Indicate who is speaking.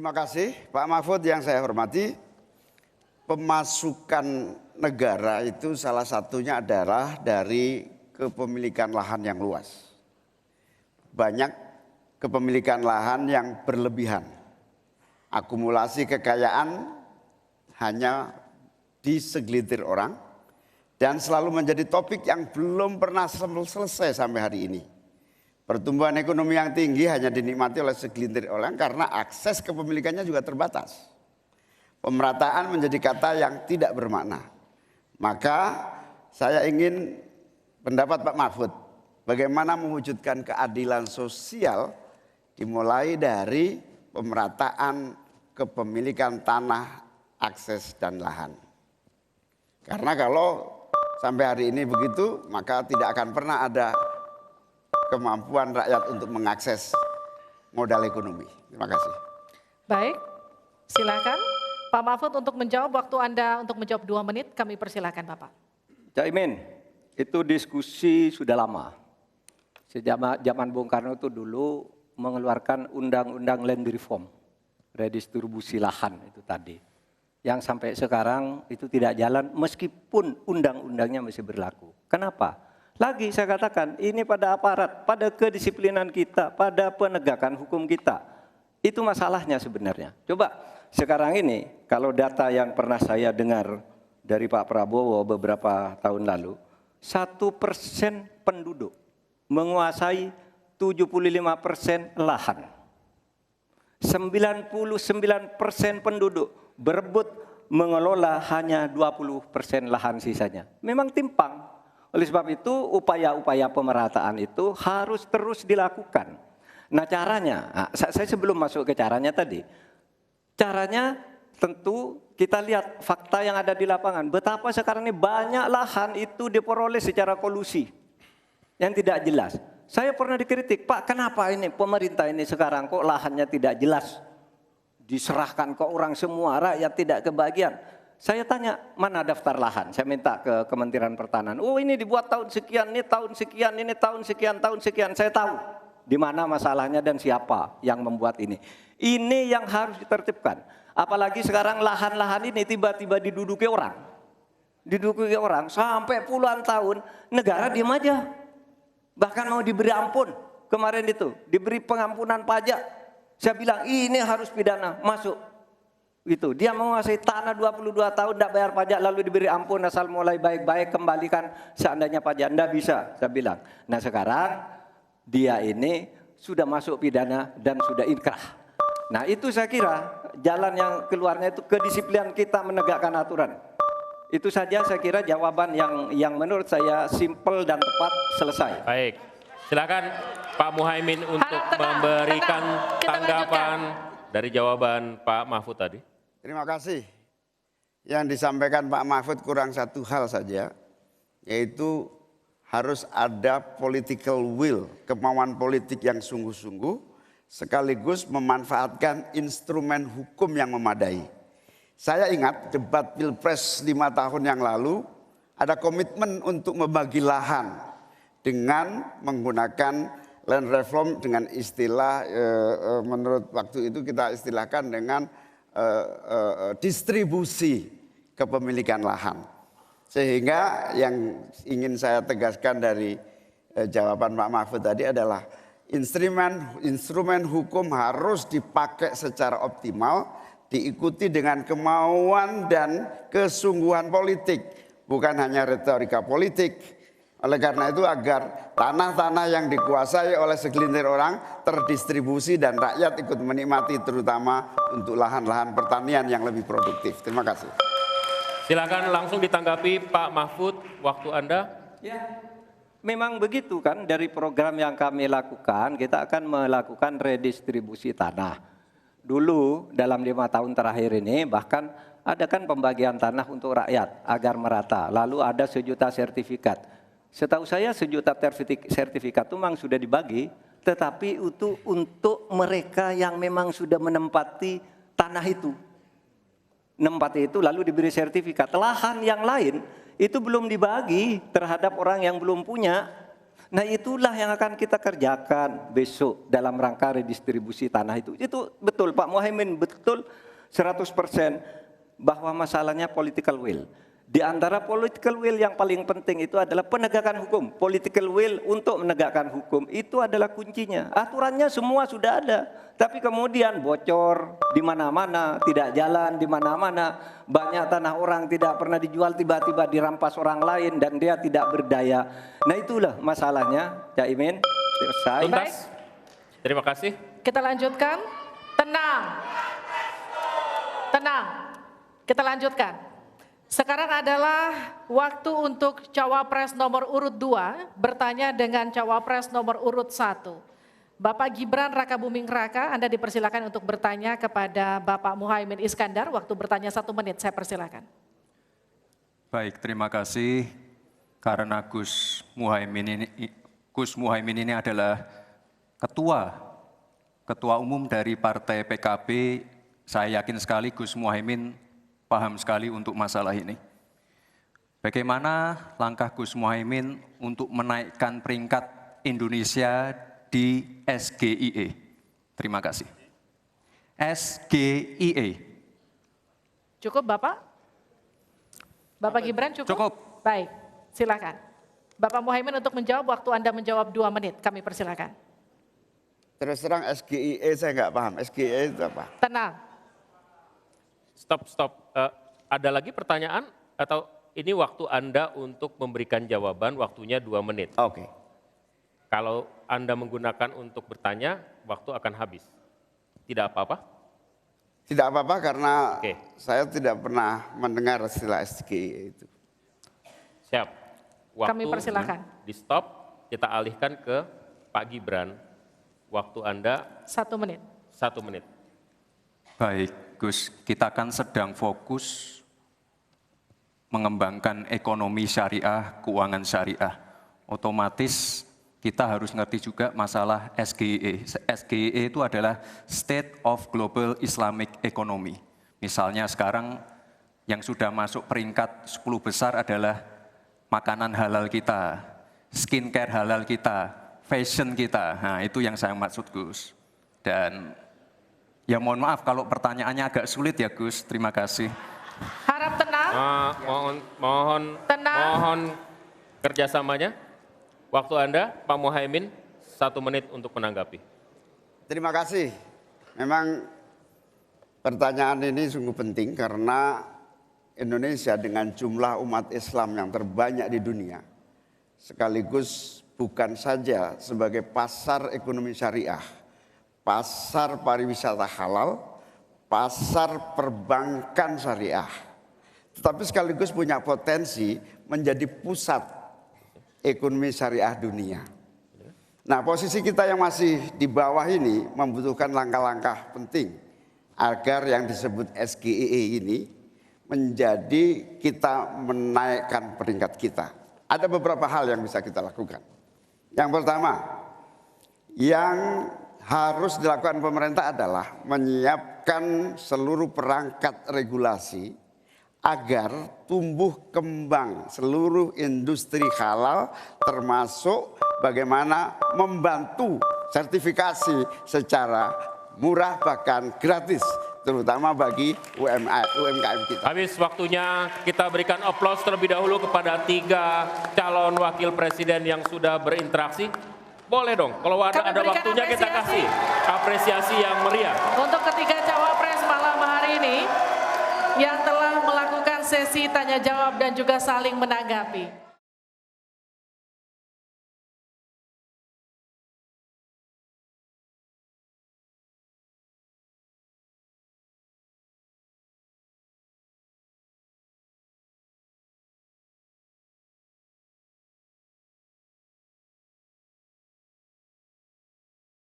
Speaker 1: Terima kasih Pak Mahfud yang saya hormati. Pemasukan negara itu salah satunya adalah dari kepemilikan lahan yang luas. Banyak kepemilikan lahan yang berlebihan. Akumulasi kekayaan hanya di segelintir orang dan selalu menjadi topik yang belum pernah selesai sampai hari ini. Pertumbuhan ekonomi yang tinggi hanya dinikmati oleh segelintir orang karena akses kepemilikannya juga terbatas. Pemerataan menjadi kata yang tidak bermakna. Maka saya ingin pendapat Pak Mahfud, bagaimana mewujudkan keadilan sosial dimulai dari pemerataan kepemilikan tanah, akses dan lahan. Karena kalau sampai hari ini begitu, maka tidak akan pernah ada kemampuan rakyat untuk mengakses modal ekonomi. Terima kasih.
Speaker 2: Baik, silakan Pak Mahfud untuk menjawab. Waktu Anda untuk menjawab 2 menit, kami persilakan Bapak.
Speaker 3: Caimin, itu diskusi sudah lama. Sejak zaman Bung Karno itu dulu mengeluarkan undang-undang land reform, redistribusi lahan itu tadi. Yang sampai sekarang itu tidak jalan meskipun undang-undangnya masih berlaku. Kenapa? Lagi saya katakan, ini pada aparat, pada kedisiplinan kita, pada penegakan hukum kita. Itu masalahnya sebenarnya. Coba sekarang ini, kalau data yang pernah saya dengar dari Pak Prabowo beberapa tahun lalu, 1% penduduk menguasai 75% lahan. 99% penduduk berebut mengelola hanya 20% lahan sisanya. Memang timpang. Oleh sebab itu upaya-upaya pemerataan itu harus terus dilakukan. Nah caranya, saya sebelum masuk ke caranya tadi. Caranya tentu kita lihat fakta yang ada di lapangan. Betapa sekarang ini banyak lahan itu diperoleh secara kolusi yang tidak jelas. Saya pernah dikritik, Pak kenapa ini pemerintah ini sekarang kok lahannya tidak jelas. Diserahkan ke orang semua, rakyat tidak kebagian. Saya tanya, mana daftar lahan? Saya minta ke Kementerian Pertanian. Oh ini dibuat tahun sekian, ini tahun sekian, ini tahun sekian, tahun sekian. Saya tahu di mana masalahnya dan siapa yang membuat ini. Ini yang harus ditertibkan. Apalagi sekarang lahan-lahan ini tiba-tiba diduduki orang. Diduduki orang sampai puluhan tahun, negara diam aja. Bahkan mau diberi ampun. Kemarin itu, diberi pengampunan pajak. Saya bilang, ini harus pidana, masuk. Itu dia menguasai tanah 22 tahun tidak bayar pajak lalu diberi ampun asal mulai baik-baik kembalikan seandainya pajak. Tidak bisa, saya bilang. Nah sekarang dia ini sudah masuk pidana dan sudah inkrah. Nah itu saya kira jalan yang keluarnya itu kedisiplinan kita menegakkan aturan. Itu saja saya kira jawaban yang menurut saya simpel dan tepat. Selesai.
Speaker 4: Baik, silakan Pak Muhaimin untuk memberikan tanggapan dari jawaban Pak Mahfud tadi.
Speaker 1: Terima kasih. Yang disampaikan Pak Mahfud kurang satu hal saja, yaitu harus ada political will, kemauan politik yang sungguh-sungguh, sekaligus memanfaatkan instrumen hukum yang memadai. Saya ingat debat Pilpres 5 tahun yang lalu, ada komitmen untuk membagi lahan dengan menggunakan land reform dengan istilah, menurut waktu itu kita istilahkan dengan distribusi kepemilikan lahan. Sehingga yang ingin saya tegaskan dari jawaban Pak Mahfud tadi adalah instrumen hukum harus dipakai secara optimal, diikuti dengan kemauan dan kesungguhan politik, bukan hanya retorika politik. Oleh karena itu agar tanah-tanah yang dikuasai oleh segelintir orang terdistribusi dan rakyat ikut menikmati, terutama untuk lahan-lahan pertanian yang lebih produktif. Terima kasih.
Speaker 4: Silakan langsung ditanggapi Pak Mahfud, waktu Anda.
Speaker 3: Ya, memang begitu kan dari program yang kami lakukan, kita akan melakukan redistribusi tanah. Dulu dalam 5 tahun terakhir ini bahkan ada kan pembagian tanah untuk rakyat agar merata. Lalu ada 1 juta sertifikat. Setahu saya 1 juta sertifikat itu memang sudah dibagi, tetapi itu untuk mereka yang memang sudah menempati tanah itu. Menempati itu lalu diberi sertifikat. Lahan yang lain itu belum dibagi terhadap orang yang belum punya. Nah itulah yang akan kita kerjakan besok dalam rangka redistribusi tanah itu. Itu betul Pak Muhaimin, betul 100% bahwa masalahnya political will. Di antara political will yang paling penting itu adalah penegakan hukum. Political will untuk menegakkan hukum itu adalah kuncinya. Aturannya semua sudah ada, tapi kemudian bocor di mana-mana, tidak jalan di mana-mana. Banyak tanah orang tidak pernah dijual, tiba-tiba dirampas orang lain dan dia tidak berdaya. Nah itulah masalahnya, Cak Imin. Selesai.
Speaker 4: Tuntas. Terima kasih.
Speaker 2: Kita lanjutkan. Tenang. Tenang. Kita lanjutkan. Sekarang adalah waktu untuk cawapres nomor urut 2 bertanya dengan cawapres nomor urut 1. Bapak Gibran Rakabuming Raka, Anda dipersilakan untuk bertanya kepada Bapak Muhaimin Iskandar. Waktu bertanya 1 menit, saya persilakan.
Speaker 5: Baik, terima kasih. Karena Gus Muhaimin ini adalah ketua umum dari Partai PKB, saya yakin sekali Gus Muhaimin paham sekali untuk masalah ini. Bagaimana langkah Gus Muhaimin untuk menaikkan peringkat Indonesia di SGIE? Terima kasih. SGIE.
Speaker 2: Cukup Bapak? Bapak Gibran cukup?
Speaker 5: Cukup.
Speaker 2: Baik, silakan. Bapak Muhaimin untuk menjawab, waktu Anda menjawab 2 menit, kami persilakan.
Speaker 1: Terus terang SGIE saya nggak paham. SGIE itu apa?
Speaker 2: Tenang.
Speaker 4: Stop. Ada lagi pertanyaan atau ini waktu Anda untuk memberikan jawaban, waktunya 2 menit.
Speaker 1: Oke.
Speaker 4: Kalau Anda menggunakan untuk bertanya, waktu akan habis. Tidak apa-apa?
Speaker 1: Tidak apa-apa karena
Speaker 4: Oke.
Speaker 1: saya tidak pernah mendengar istilah SGIE itu.
Speaker 4: Siap. Waktu
Speaker 2: Kami persilakan.
Speaker 4: di stop, kita alihkan ke Pak Gibran. Waktu Anda
Speaker 2: 1 menit.
Speaker 4: 1 menit.
Speaker 5: Baik, Gus, kita kan sedang fokus mengembangkan ekonomi syariah, keuangan syariah. Otomatis kita harus ngerti juga masalah SGIE. SGIE itu adalah State of Global Islamic Economy. Misalnya sekarang yang sudah masuk peringkat 10 besar adalah makanan halal kita, skincare halal kita, fashion kita. Nah, itu yang saya maksud, Gus. Dan ya mohon maaf kalau pertanyaannya agak sulit ya Gus, terima kasih.
Speaker 2: Harap tenang. Tenang.
Speaker 4: Mohon kerjasamanya. Waktu Anda, Pak Muhaimin, 1 menit untuk menanggapi.
Speaker 1: Terima kasih. Memang pertanyaan ini sungguh penting karena Indonesia dengan jumlah umat Islam yang terbanyak di dunia, sekaligus bukan saja sebagai pasar ekonomi syariah, pasar pariwisata halal, pasar perbankan syariah, tetapi sekaligus punya potensi menjadi pusat ekonomi syariah dunia. Nah, posisi kita yang masih di bawah ini membutuhkan langkah-langkah penting agar yang disebut SGIE ini menjadi kita menaikkan peringkat kita. Ada beberapa hal yang bisa kita lakukan. Yang pertama, yang harus dilakukan pemerintah adalah menyiapkan seluruh perangkat regulasi agar tumbuh kembang seluruh industri halal, termasuk bagaimana membantu sertifikasi secara murah bahkan gratis, terutama bagi UMKM kita.
Speaker 4: Habis waktunya, kita berikan aplaus terlebih dahulu kepada 3 calon wakil presiden yang sudah berinteraksi. Boleh dong, kalau ada waktunya kita kasih apresiasi yang meriah.
Speaker 2: Untuk ketiga cawapres malam hari ini yang telah melakukan sesi tanya jawab dan juga saling menanggapi.